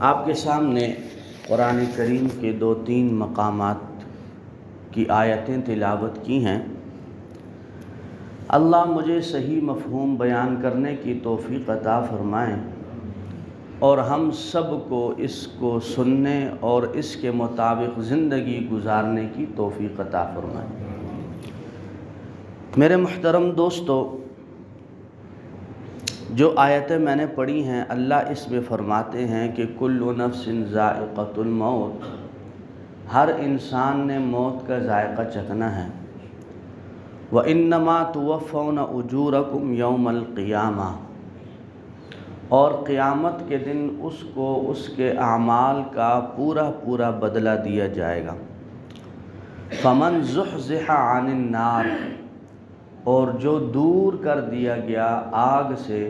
آپ کے سامنے قرآن کریم کے 2-3 مقامات کی آیتیں تلاوت کی ہیں۔ اللہ مجھے صحیح مفہوم بیان کرنے کی توفیق عطا فرمائیں اور ہم سب کو اس کو سننے اور اس کے مطابق زندگی گزارنے کی توفیق عطا فرمائیں۔ میرے محترم دوستو، جو آیتیں میں نے پڑھی ہیں، اللہ اس میں فرماتے ہیں کہ کل نفس ذائقۃ الموت، ہر انسان نے موت کا ذائقہ چکھنا ہے۔ وَإِنَّمَا تُوَفَّوْنَ أُجُورَكُمْ يَوْمَ الْقِيَامَةِ، اور قیامت کے دن اس کو اس کے اعمال کا پورا بدلہ دیا جائے گا۔ فَمَنْ زُحْزِحَ عَنِ النَّارِ، اور جو دور کر دیا گیا آگ سے،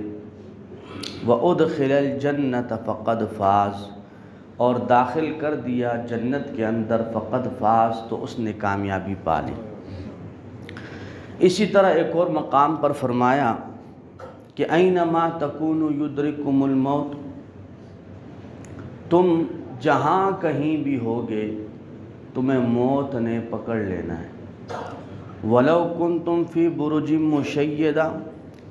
وَأُدْخِلَ الْجَنَّةَ فَقَدْ فَازَ، اور داخل کر دیا جنت کے اندر، فقد فاز، تو اس نے کامیابی پا لی۔ اسی طرح ایک اور مقام پر فرمایا کہ اینما تکونوا یدرککم الموت، تم جہاں کہیں بھی ہوگے تمہیں موت نے پکڑ لینا ہے۔ ولو کنتم فی برج مشیدہ،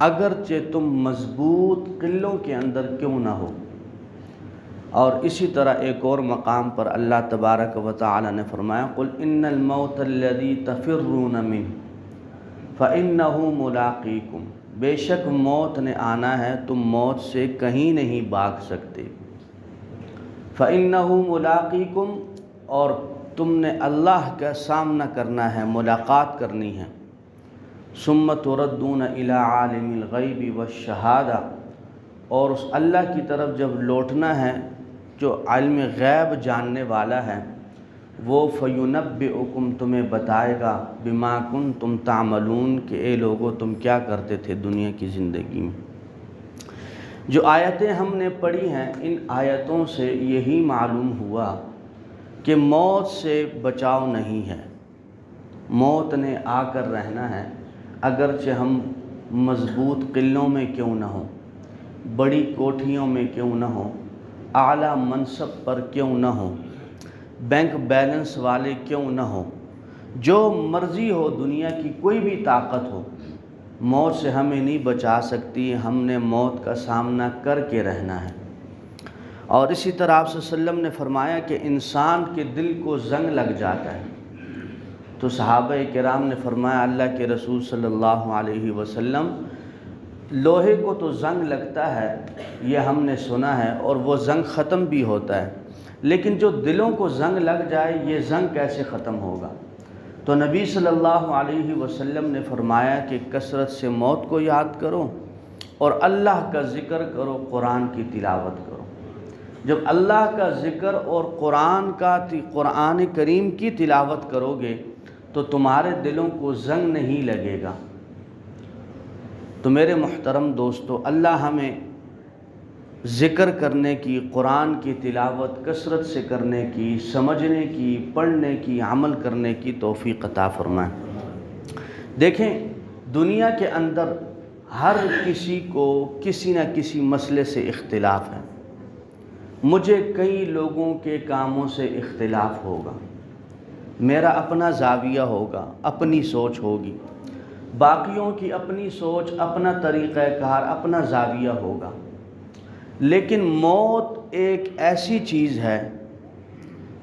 اگرچہ تم مضبوط قلعوں کے اندر کیوں نہ ہو۔ اور اسی طرح ایک اور مقام پر اللہ تبارک و تعالی نے فرمایا قل ان الموت الذی تفرون منہ فإنہ ملاقیکم، بے شک موت نے آنا ہے، تم موت سے کہیں نہیں بھاگ سکتے۔ فإنہ ملاقیکم، اور تم نے اللہ کا سامنا کرنا ہے، ملاقات کرنی ہے۔ ثم تردون الی عالم الغیب والشہادہ، اور اس اللہ کی طرف جب لوٹنا ہے جو علم غیب جاننے والا ہے، وہ فینبئکم، تمہیں بتائے گا، بما کنتم تعملون، کہ اے لوگو تم کیا کرتے تھے دنیا کی زندگی میں۔ جو آیتیں ہم نے پڑھی ہیں، ان آیتوں سے یہی معلوم ہوا کہ موت سے بچاؤ نہیں ہے۔ موت نے آ کر رہنا ہے، اگرچہ ہم مضبوط قلعوں میں کیوں نہ ہوں، بڑی کوٹھیوں میں کیوں نہ ہوں، اعلیٰ منصب پر کیوں نہ ہوں، بینک بیلنس والے کیوں نہ ہوں، جو مرضی ہو، دنیا کی کوئی بھی طاقت ہو، موت سے ہمیں نہیں بچا سکتی۔ ہم نے موت کا سامنا کر کے رہنا ہے۔ اور اسی طرح آپ صلی اللہ علیہ وسلم نے فرمایا کہ انسان کے دل کو زنگ لگ جاتا ہے، تو صحابہ کرام نے فرمایا اللہ کے رسول صلی اللہ علیہ وسلم، لوہے کو تو زنگ لگتا ہے، یہ ہم نے سنا ہے، اور وہ زنگ ختم بھی ہوتا ہے، لیکن جو دلوں کو زنگ لگ جائے، یہ زنگ کیسے ختم ہوگا؟ تو نبی صلی اللہ علیہ وسلم نے فرمایا کہ کثرت سے موت کو یاد کرو اور اللہ کا ذکر کرو، قرآن کی تلاوت کرو۔ جب اللہ کا ذکر اور قرآن کریم کی تلاوت کرو گے تو تمہارے دلوں کو زنگ نہیں لگے گا۔ تو میرے محترم دوستو، اللہ ہمیں ذکر کرنے کی، قرآن کی تلاوت کثرت سے کرنے کی، سمجھنے کی، پڑھنے کی، عمل کرنے کی توفیق عطا فرمائے۔ دیکھیں، دنیا کے اندر ہر کسی کو کسی نہ کسی مسئلے سے اختلاف ہے۔ مجھے کئی لوگوں کے کاموں سے اختلاف ہوگا، میرا اپنا زاویہ ہوگا، اپنی سوچ ہوگی، باقیوں کی اپنی سوچ، اپنا طریقہ کار، اپنا زاویہ ہوگا، لیکن موت ایک ایسی چیز ہے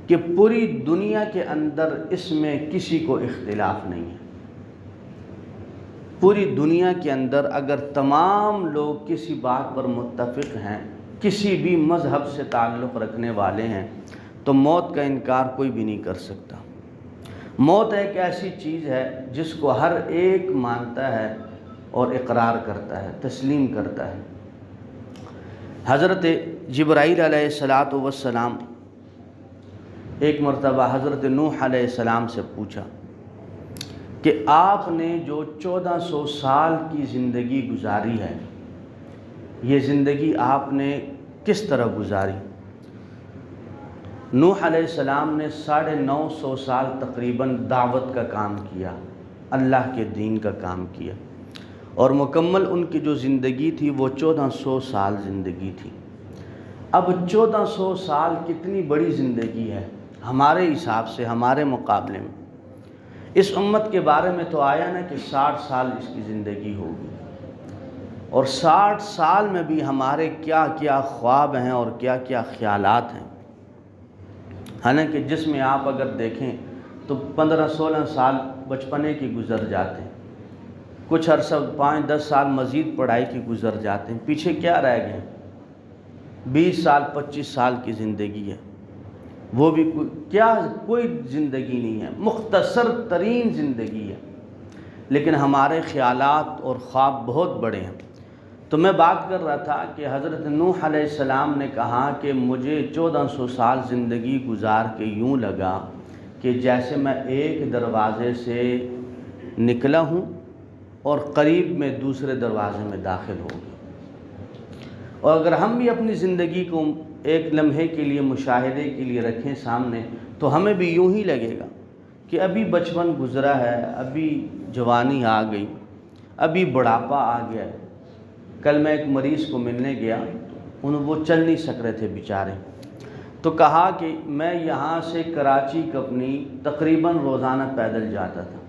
کہ پوری دنیا کے اندر اس میں کسی کو اختلاف نہیں ہے۔ پوری دنیا کے اندر اگر تمام لوگ کسی بات پر متفق ہیں، کسی بھی مذہب سے تعلق رکھنے والے ہیں، تو موت کا انکار کوئی بھی نہیں کر سکتا۔ موت ایک ایسی چیز ہے جس کو ہر ایک مانتا ہے اور اقرار کرتا ہے، تسلیم کرتا ہے۔ حضرت جبرائیل علیہ السلام ایک مرتبہ حضرت نوح علیہ السلام سے پوچھا کہ آپ نے جو 1400 سال کی زندگی گزاری ہے، یہ زندگی آپ نے کس طرح گزاری؟ نوح علیہ السلام نے 950 سال تقریباً دعوت کا کام کیا، اللہ کے دین کا کام کیا، اور مکمل ان کی جو زندگی تھی وہ 1400 سال زندگی تھی۔ اب 1400 سال کتنی بڑی زندگی ہے ہمارے حساب سے، ہمارے مقابلے میں۔ اس امت کے بارے میں تو آیا نا کہ 60 سال اس کی زندگی ہوگی، اور 60 سال میں بھی ہمارے کیا کیا خواب ہیں اور کیا کیا خیالات ہیں۔ حالانکہ جس میں آپ اگر دیکھیں تو 15-16 سال بچپنے کی گزر جاتے ہیں، کچھ عرصہ 5-10 سال مزید پڑھائی کی گزر جاتے ہیں، پیچھے کیا رہ گئے؟ 20 سال 25 سال کی زندگی ہے، وہ بھی کوئی زندگی نہیں ہے، مختصر ترین زندگی ہے، لیکن ہمارے خیالات اور خواب بہت بڑے ہیں۔ تو میں بات کر رہا تھا کہ حضرت نوح علیہ السلام نے کہا کہ مجھے 1400 سال زندگی گزار کے یوں لگا کہ جیسے میں ایک دروازے سے نکلا ہوں اور قریب میں دوسرے دروازے میں داخل ہو گیا۔ اور اگر ہم بھی اپنی زندگی کو ایک لمحے کے لیے مشاہدے کے لیے رکھیں سامنے، تو ہمیں بھی یوں ہی لگے گا کہ ابھی بچپن گزرا ہے، ابھی جوانی آ گئی، ابھی بڑھاپا آ گیا ہے۔ کل میں ایک مریض کو ملنے گیا، وہ چل نہیں سک رہے تھے بیچارے، تو کہا کہ میں یہاں سے کراچی کپنی تقریباً روزانہ پیدل جاتا تھا۔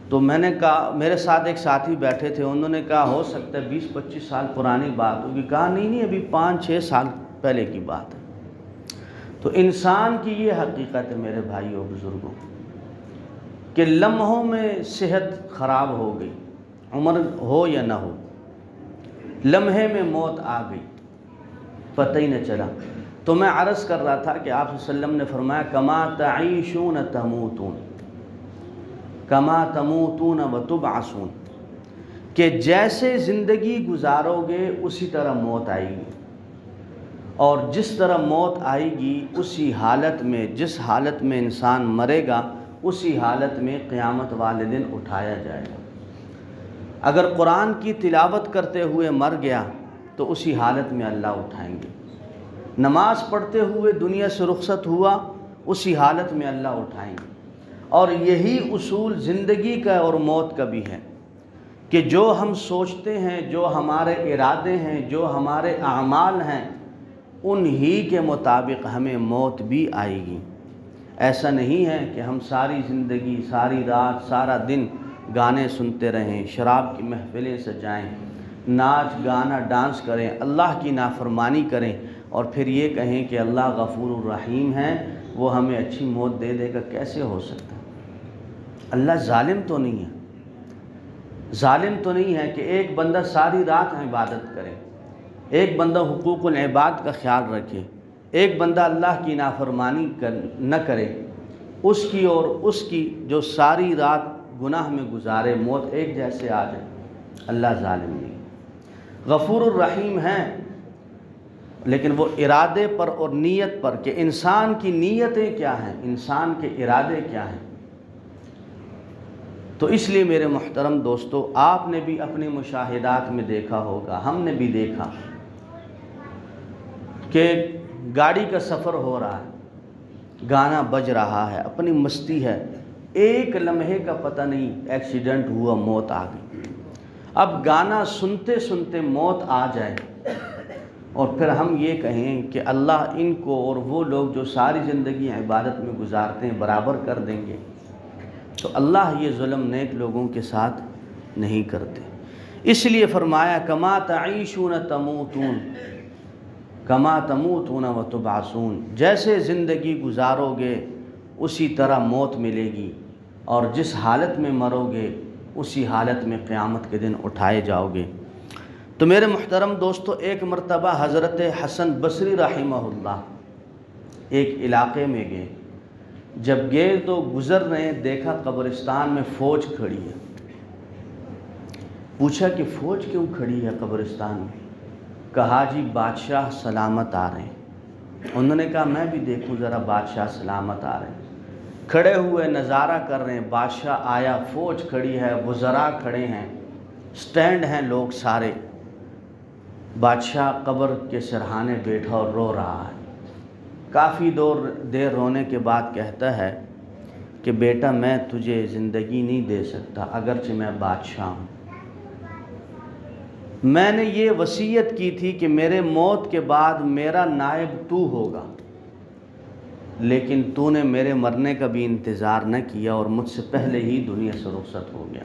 تو میں نے کہا، میرے ساتھ ایک ساتھی بیٹھے تھے، انہوں نے کہا ہو سکتا ہے 20-25 سال پرانی بات ہوگی۔ کہا نہیں ابھی 5-6 سال پہلے کی بات ہے۔ تو انسان کی یہ حقیقت ہے میرے بھائیوں بزرگوں کہ لمحوں میں صحت خراب ہو گئی، عمر ہو یا نہ ہو، لمحے میں موت آ گئی، پتہ ہی نہ چلا۔ تو میں عرض کر رہا تھا کہ آپ صلی اللہ علیہ وسلم نے فرمایا کما تعیشون تموتون کما تموتون وتبعثون، کہ جیسے زندگی گزارو گے اسی طرح موت آئے گی، اور جس طرح موت آئے گی اسی حالت میں، جس حالت میں انسان مرے گا اسی حالت میں قیامت والے دن اٹھایا جائے گا۔ اگر قرآن کی تلاوت کرتے ہوئے مر گیا تو اسی حالت میں اللہ اٹھائیں گے، نماز پڑھتے ہوئے دنیا سے رخصت ہوا اسی حالت میں اللہ اٹھائیں گے۔ اور یہی اصول زندگی کا اور موت کا بھی ہے کہ جو ہم سوچتے ہیں، جو ہمارے ارادے ہیں، جو ہمارے اعمال ہیں، انہی کے مطابق ہمیں موت بھی آئے گی۔ ایسا نہیں ہے کہ ہم ساری زندگی، ساری رات، سارا دن گانے سنتے رہیں، شراب کی محفلیں سجائیں، ناچ گانا ڈانس کریں، اللہ کی نافرمانی کریں، اور پھر یہ کہیں کہ اللہ غفور الرحیم ہے، وہ ہمیں اچھی موت دے دے گا۔ کیسے ہو سکتا ہے؟ اللہ ظالم تو نہیں ہے، ظالم تو نہیں ہے کہ ایک بندہ ساری رات عبادت کرے، ایک بندہ حقوق العباد کا خیال رکھے، ایک بندہ اللہ کی نافرمانی نہ کرے، اس کی اور اس کی جو ساری رات گناہ میں گزارے، موت ایک جیسے آ جائے۔ اللہ ظالم نہیں، غفور الرحیم ہے، لیکن وہ ارادے پر اور نیت پر کہ انسان کی نیتیں کیا ہیں، انسان کے ارادے کیا ہیں۔ تو اس لیے میرے محترم دوستو، آپ نے بھی اپنے مشاہدات میں دیکھا ہوگا، ہم نے بھی دیکھا کہ گاڑی کا سفر ہو رہا ہے، گانا بج رہا ہے، اپنی مستی ہے، ایک لمحے کا پتہ نہیں، ایکسیڈنٹ ہوا، موت آ گئی۔ اب گانا سنتے سنتے موت آ جائے اور پھر ہم یہ کہیں کہ اللہ ان کو اور وہ لوگ جو ساری زندگی عبادت میں گزارتے ہیں برابر کر دیں گے، تو اللہ یہ ظلم نیک لوگوں کے ساتھ نہیں کرتے۔ اس لیے فرمایا کما تعیشون تموتون کما تموتون وتبعثون، جیسے زندگی گزارو گے اسی طرح موت ملے گی، اور جس حالت میں مرو گے اسی حالت میں قیامت کے دن اٹھائے جاؤ گے۔ تو میرے محترم دوستو، ایک مرتبہ حضرت حسن بصری رحمہ اللہ ایک علاقے میں گئے، جب گئے تو گزر رہے، دیکھا قبرستان میں فوج کھڑی ہے۔ پوچھا کہ فوج کیوں کھڑی ہے قبرستان میں؟ کہا جی بادشاہ سلامت آ رہے ہیں۔ انہوں نے کہا میں بھی دیکھوں ذرا بادشاہ سلامت آ رہے ہیں۔ کھڑے ہوئے نظارہ کر رہے ہیں، بادشاہ آیا، فوج کھڑی ہے، وزراء کھڑے ہیں، سٹینڈ ہیں لوگ سارے۔ بادشاہ قبر کے سرہانے بیٹھا اور رو رہا ہے۔ کافی دیر رونے کے بعد کہتا ہے کہ بیٹا میں تجھے زندگی نہیں دے سکتا اگرچہ میں بادشاہ ہوں۔ میں نے یہ وصیت کی تھی کہ میرے موت کے بعد میرا نائب تو ہوگا، لیکن تو نے میرے مرنے کا بھی انتظار نہ کیا اور مجھ سے پہلے ہی دنیا سے رخصت ہو گیا۔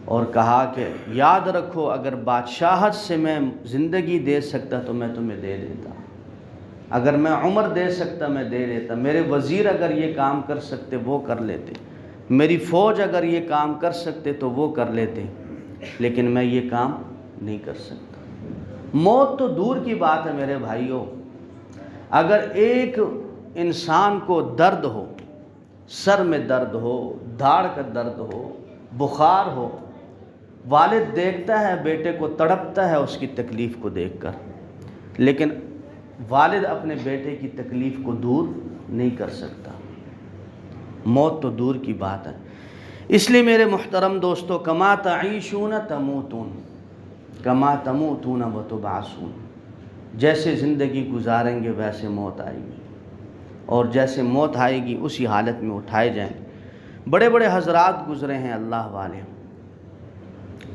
اور کہا کہ یاد رکھو اگر بادشاہت سے میں زندگی دے سکتا تو میں تمہیں دے دیتا، اگر میں عمر دے سکتا میں دے دیتا، میرے وزیر اگر یہ کام کر سکتے وہ کر لیتے، میری فوج اگر یہ کام کر سکتے تو وہ کر لیتے، لیکن میں یہ کام نہیں کر سکتا۔ موت تو دور کی بات ہے میرے بھائیوں، اگر ایک انسان کو درد ہو، سر میں درد ہو، دھاڑ کا درد ہو، بخار ہو، والد دیکھتا ہے بیٹے کو تڑپتا ہے اس کی تکلیف کو دیکھ کر، لیکن والد اپنے بیٹے کی تکلیف کو دور نہیں کر سکتا۔ موت تو دور کی بات ہے۔ اس لیے میرے محترم دوستو، کما تعیشون تموتون کما تموتون وتبعثون، جیسے زندگی گزاریں گے ویسے موت آئے گی، اور جیسے موت آئے گی اسی حالت میں اٹھائے جائیں گے۔ بڑے بڑے حضرات گزرے ہیں اللہ والے،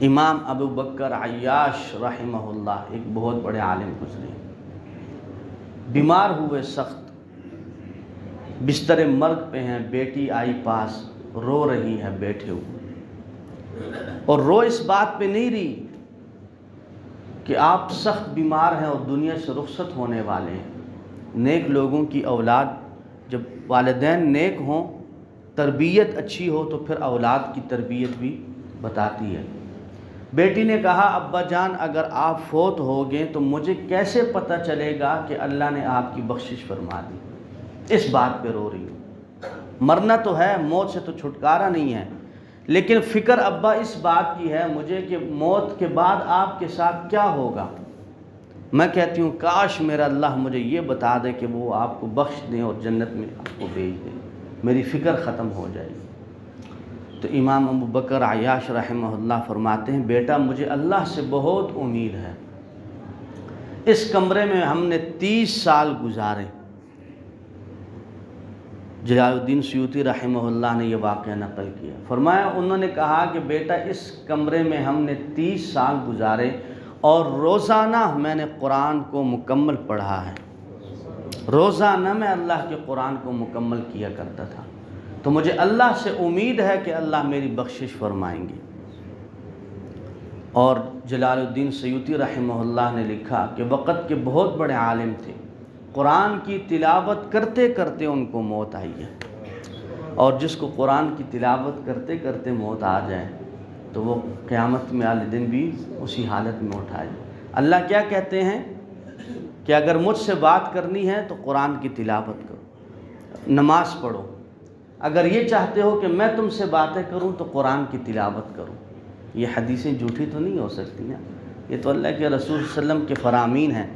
امام ابو بکر عیاش رحمہ اللہ ایک بہت بڑے عالم گزرے، بیمار ہوئے سخت، بستر مرگ پہ ہیں، بیٹی آئی پاس رو رہی ہے بیٹھے ہوئے، اور رو اس بات پہ نہیں رہی کہ آپ سخت بیمار ہیں اور دنیا سے رخصت ہونے والے ہیں۔ نیک لوگوں کی اولاد، جب والدین نیک ہوں، تربیت اچھی ہو تو پھر اولاد کی تربیت بھی بتاتی ہے۔ بیٹی نے کہا ابا جان اگر آپ فوت ہو گئے تو مجھے کیسے پتہ چلے گا کہ اللہ نے آپ کی بخشش فرما دی؟ اس بات پہ رو رہی ہوں۔ مرنا تو ہے، موت سے تو چھٹکارا نہیں ہے، لیکن فکر ابا اس بات کی ہے مجھے کہ موت کے بعد آپ کے ساتھ کیا ہوگا۔ میں کہتی ہوں کاش میرا اللہ مجھے یہ بتا دے کہ وہ آپ کو بخش دیں اور جنت میں آپ کو بھیج دیں، میری فکر ختم ہو جائے گی۔ تو امام ابو بکر عیاش رحمہ اللہ فرماتے ہیں بیٹا مجھے اللہ سے بہت امید ہے، اس کمرے میں ہم نے 30 سال گزارے۔ جلال الدین سیوطی رحمہ اللہ نے یہ واقعہ نقل کیا، فرمایا انہوں نے کہا کہ بیٹا اس کمرے میں ہم نے 30 سال گزارے اور روزانہ میں نے قرآن کو مکمل پڑھا ہے، روزانہ میں اللہ کے قرآن کو مکمل کیا کرتا تھا، تو مجھے اللہ سے امید ہے کہ اللہ میری بخشش فرمائیں گے۔ اور جلال الدین سیوطی رحمہ اللہ نے لکھا کہ وقت کے بہت بڑے عالم تھے، قرآن کی تلاوت کرتے کرتے ان کو موت آئی ہے، اور جس کو قرآن کی تلاوت کرتے کرتے موت آ جائے تو وہ قیامت میں والے دن بھی اسی حالت میں اٹھائے۔ اللہ کیا کہتے ہیں کہ اگر مجھ سے بات کرنی ہے تو قرآن کی تلاوت کرو، نماز پڑھو، اگر یہ چاہتے ہو کہ میں تم سے باتیں کروں تو قرآن کی تلاوت کرو۔ یہ حدیثیں جھوٹی تو نہیں ہو سکتی نا، یہ تو اللہ کے رسول صلی اللہ علیہ وسلم کے فرامین ہیں۔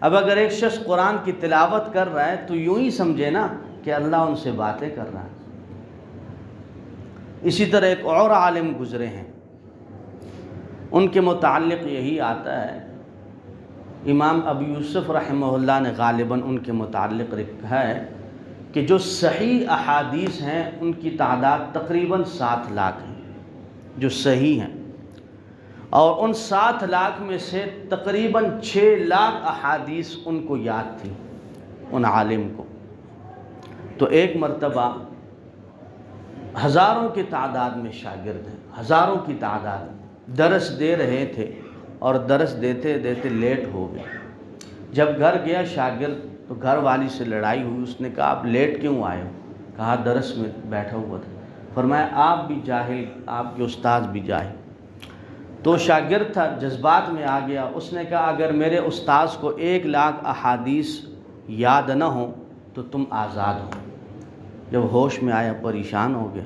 اب اگر ایک شخص قرآن کی تلاوت کر رہا ہے تو یوں ہی سمجھے نا کہ اللہ ان سے باتیں کر رہا ہے۔ اسی طرح ایک اور عالم گزرے ہیں، ان کے متعلق یہی آتا ہے، امام ابو یوسف رحمہ اللہ نے غالباً ان کے متعلق لکھا ہے کہ جو صحیح احادیث ہیں ان کی تعداد تقریباً 7 لاکھ ہیں جو صحیح ہیں، اور ان 7 لاکھ میں سے تقریباً 6 لاکھ احادیث ان کو یاد تھی، ان عالم کو۔ تو ایک مرتبہ ہزاروں کی تعداد میں شاگرد ہیں، ہزاروں کی تعداد درس دے رہے تھے اور درس دیتے دیتے لیٹ ہو گئے۔ جب گھر گیا شاگرد تو گھر والی سے لڑائی ہوئی، اس نے کہا آپ لیٹ کیوں آئے ہو؟ کہا درس میں بیٹھا ہوا تھا۔ فرمایا آپ بھی جاہل، آپ کے استاد بھی جاہل۔ تو شاگرد تھا، جذبات میں آ گیا، اس نے کہا اگر میرے استاذ کو 1 لاکھ احادیث یاد نہ ہوں تو تم آزاد ہو۔ جب ہوش میں آیا پریشان ہو گیا،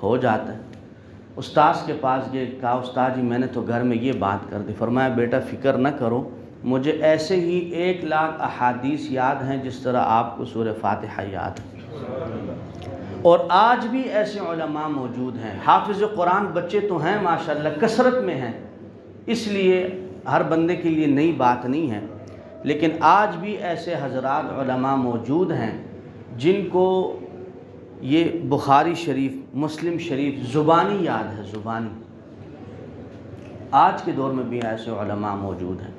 ہو جاتا ہے، استاذ کے پاس گئے، کہا استاد جی میں نے تو گھر میں یہ بات کر دی۔ فرمایا بیٹا فکر نہ کرو، مجھے ایسے ہی 1 لاکھ احادیث یاد ہیں جس طرح آپ کو سورہ فاتحہ یاد ہے، اور آج بھی ایسے علماء موجود ہیں، حافظ قرآن بچے تو ہیں ماشاءاللہ کثرت میں ہیں، اس لیے ہر بندے کے لیے نئی بات نہیں ہے، لیکن آج بھی ایسے حضرات علماء موجود ہیں جن کو یہ بخاری شریف، مسلم شریف زبانی یاد ہے، زبانی۔ آج کے دور میں بھی ایسے علماء موجود ہیں۔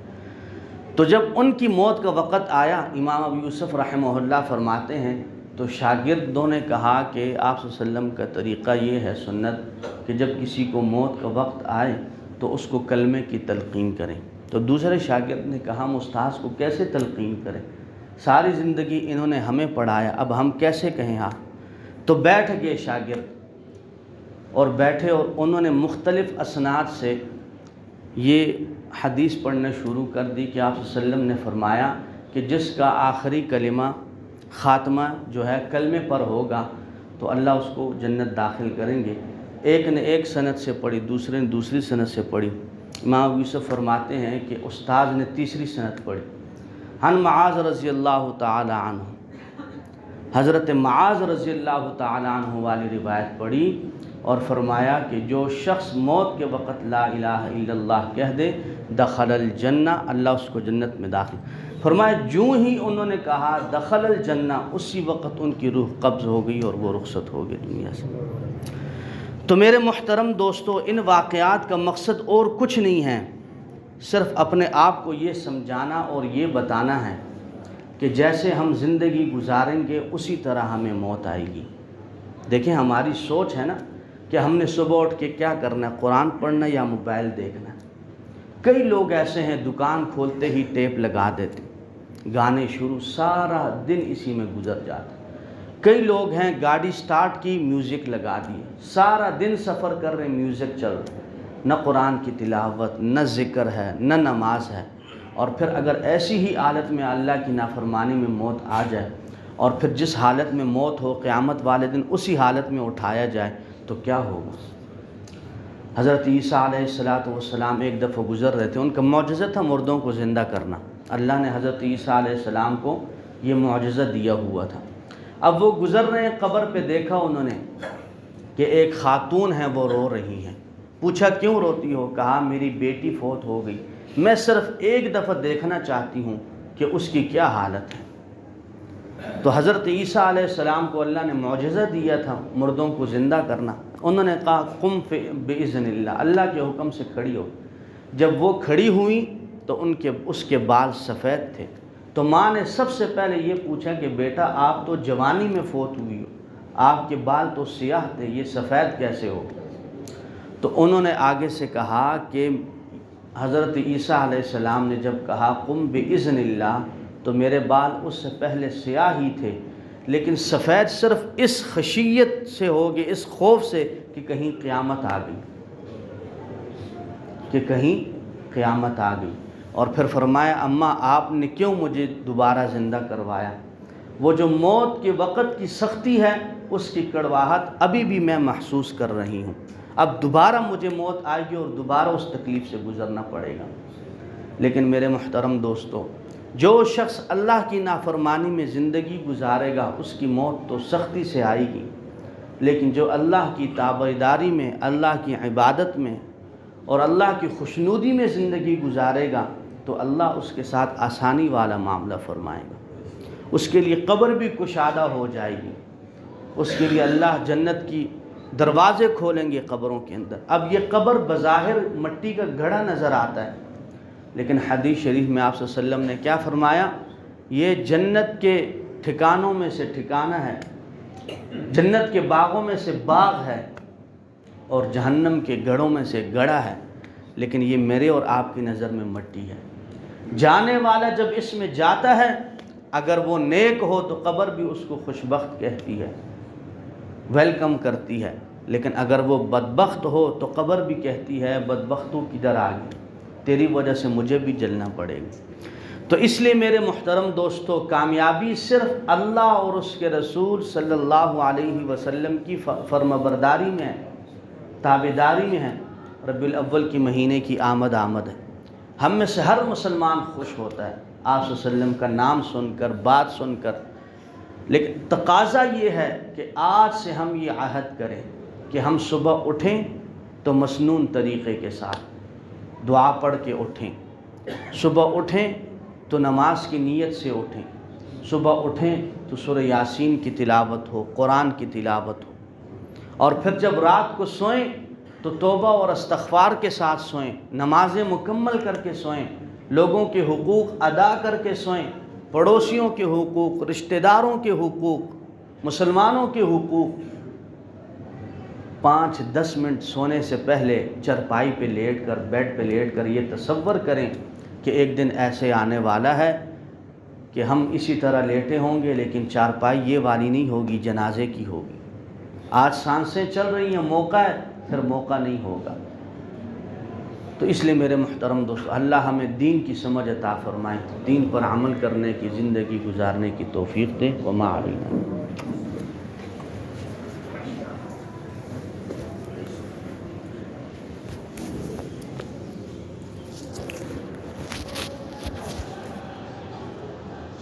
تو جب ان کی موت کا وقت آیا، امام ابو یوسف رحمہ اللہ فرماتے ہیں تو شاگردوں نے کہا کہ آپ صلی اللہ علیہ وسلم کا طریقہ یہ ہے سنت کہ جب کسی کو موت کا وقت آئے تو اس کو کلمے کی تلقین کریں۔ تو دوسرے شاگرد نے کہا ہم استاذ کو کیسے تلقین کریں، ساری زندگی انہوں نے ہمیں پڑھایا، اب ہم کیسے کہیں آپ؟ تو بیٹھ گئے شاگرد اور بیٹھے، اور انہوں نے مختلف اسناد سے یہ حدیث پڑھنا شروع کر دی کہ آپ صلی اللہ علیہ وسلم نے فرمایا کہ جس کا آخری کلمہ خاتمہ جو ہے کلمے پر ہوگا تو اللہ اس کو جنت داخل کریں گے۔ ایک نے ایک سند سے پڑھی، دوسرے نے دوسری سند سے پڑھی۔ امام ابو یوسف فرماتے ہیں کہ استاذ نے تیسری سند پڑھی۔ عن معاذ رضی اللہ تعالی عنہ، حضرت معاذ رضی اللہ تعالی عنہ والی روایت پڑھی اور فرمایا کہ جو شخص موت کے وقت لا الہ الا اللہ کہہ دے دخل الجنہ، اللہ اس کو جنت میں داخل۔ فرمایا جوں ہی انہوں نے کہا دخل الجنہ، اسی وقت ان کی روح قبض ہو گئی اور وہ رخصت ہو گئی دنیا سے۔ تو میرے محترم دوستو، ان واقعات کا مقصد اور کچھ نہیں ہے، صرف اپنے آپ کو یہ سمجھانا اور یہ بتانا ہے کہ جیسے ہم زندگی گزاریں گے اسی طرح ہمیں موت آئے گی۔ دیکھیں ہماری سوچ ہے نا کہ ہم نے صبح اٹھ کے کیا کرنا ہے، قرآن پڑھنا یا موبائل دیکھنا ہے۔ کئی لوگ ایسے ہیں دکان کھولتے ہی ٹیپ لگا دیتے، گانے شروع، سارا دن اسی میں گزر جاتا ہے۔ کئی لوگ ہیں گاڑی سٹارٹ کی میوزک لگا دی، سارا دن سفر کر رہے میوزک چل رہا، نہ قرآن کی تلاوت، نہ ذکر ہے، نہ نماز ہے۔ اور پھر اگر ایسی ہی حالت میں اللہ کی نافرمانی میں موت آ جائے اور پھر جس حالت میں موت ہو قیامت والے دن اسی حالت میں اٹھایا جائے تو کیا ہوگا؟ حضرت عیسیٰ علیہ السلام ایک دفعہ گزر رہے تھے، ان کا معجزہ تھا مردوں کو زندہ کرنا۔ اللہ نے حضرت عیسیٰ علیہ السلام کو یہ معجزہ دیا ہوا تھا۔ اب وہ گزر رہے ہیں، قبر پہ دیکھا انہوں نے کہ ایک خاتون ہے وہ رو رہی ہیں۔ پوچھا کیوں روتی ہو؟ کہا میری بیٹی فوت ہو گئی، میں صرف ایک دفعہ دیکھنا چاہتی ہوں کہ اس کی کیا حالت ہے۔ تو حضرت عیسیٰ علیہ السلام کو اللہ نے معجزہ دیا تھا مردوں کو زندہ کرنا۔ انہوں نے کہا قم بإذن اللہ، اللہ کے حکم سے کھڑی ہو۔ جب وہ کھڑی ہوئی تو اس کے بال سفید تھے۔ تو ماں نے سب سے پہلے یہ پوچھا کہ بیٹا آپ تو جوانی میں فوت ہوئی ہو، آپ کے بال تو سیاہ تھے، یہ سفید کیسے ہو؟ تو انہوں نے آگے سے کہا کہ حضرت عیسیٰ علیہ السلام نے جب کہا قم بإذن اللہ تو میرے بال اس سے پہلے سیاہ ہی تھے، لیکن سفید صرف اس خشیت سے ہو گئے، اس خوف سے کہ کہیں قیامت آ گئی، کہ کہیں قیامت آ گئی۔ اور پھر فرمایا اماں آپ نے کیوں مجھے دوبارہ زندہ کروایا؟ وہ جو موت کے وقت کی سختی ہے اس کی کڑواہٹ ابھی بھی میں محسوس کر رہی ہوں، اب دوبارہ مجھے موت آئے گی اور دوبارہ اس تکلیف سے گزرنا پڑے گا۔ لیکن میرے محترم دوستو، جو شخص اللہ کی نافرمانی میں زندگی گزارے گا اس کی موت تو سختی سے آئے گی، لیکن جو اللہ کی تابعداری میں، اللہ کی عبادت میں اور اللہ کی خوشنودی میں زندگی گزارے گا تو اللہ اس کے ساتھ آسانی والا معاملہ فرمائے گا، اس کے لیے قبر بھی کشادہ ہو جائے گی، اس کے لیے اللہ جنت کی دروازے کھولیں گے قبروں کے اندر۔ اب یہ قبر بظاہر مٹی کا گھڑا نظر آتا ہے، لیکن حدیث شریف میں آپ صلی اللہ علیہ وسلم نے کیا فرمایا؟ یہ جنت کے ٹھکانوں میں سے ٹھکانہ ہے، جنت کے باغوں میں سے باغ ہے اور جہنم کے گڑھوں میں سے گڑھا ہے، لیکن یہ میرے اور آپ کی نظر میں مٹی ہے۔ جانے والا جب اس میں جاتا ہے اگر وہ نیک ہو تو قبر بھی اس کو خوشبخت کہتی ہے، ویلکم کرتی ہے، لیکن اگر وہ بدبخت ہو تو قبر بھی کہتی ہے بدبختوں کدھر آ گئی، تیری وجہ سے مجھے بھی جلنا پڑے گا۔ تو اس لیے میرے محترم دوستو، کامیابی صرف اللہ اور اس کے رسول صلی اللہ علیہ وسلم کی فرمانبرداری میں ہے، تابعداری میں ہے۔ ربیع الاول کی مہینے کی آمد ہے، ہم میں سے ہر مسلمان خوش ہوتا ہے آپ صلی اللہ علیہ وسلم کا نام سن کر، بات سن کر، لیکن تقاضا یہ ہے کہ آج سے ہم یہ عہد کریں کہ ہم صبح اٹھیں تو مسنون طریقے کے ساتھ دعا پڑھ کے اٹھیں، صبح اٹھیں تو نماز کی نیت سے اٹھیں، صبح اٹھیں تو سورہ یاسین کی تلاوت ہو، قرآن کی تلاوت ہو، اور پھر جب رات کو سوئیں تو توبہ اور استغفار کے ساتھ سوئیں، نمازیں مکمل کر کے سوئیں، لوگوں کے حقوق ادا کر کے سوئیں، پڑوسیوں کے حقوق، رشتہ داروں کے حقوق، مسلمانوں کے حقوق۔ 5-10 منٹ سونے سے پہلے چرپائی پہ لیٹ کر، بیڈ پہ لیٹ کر یہ تصور کریں کہ ایک دن ایسے آنے والا ہے کہ ہم اسی طرح لیٹے ہوں گے، لیکن چارپائی یہ والی نہیں ہوگی، جنازے کی ہوگی۔ آج سانسیں چل رہی ہیں، موقع ہے، پھر موقع نہیں ہوگا۔ تو اس لیے میرے محترم دوستو، اللہ ہمیں دین کی سمجھ عطا فرمائے، دین پر عمل کرنے کی، زندگی گزارنے کی توفیق دے۔ وما علینا۔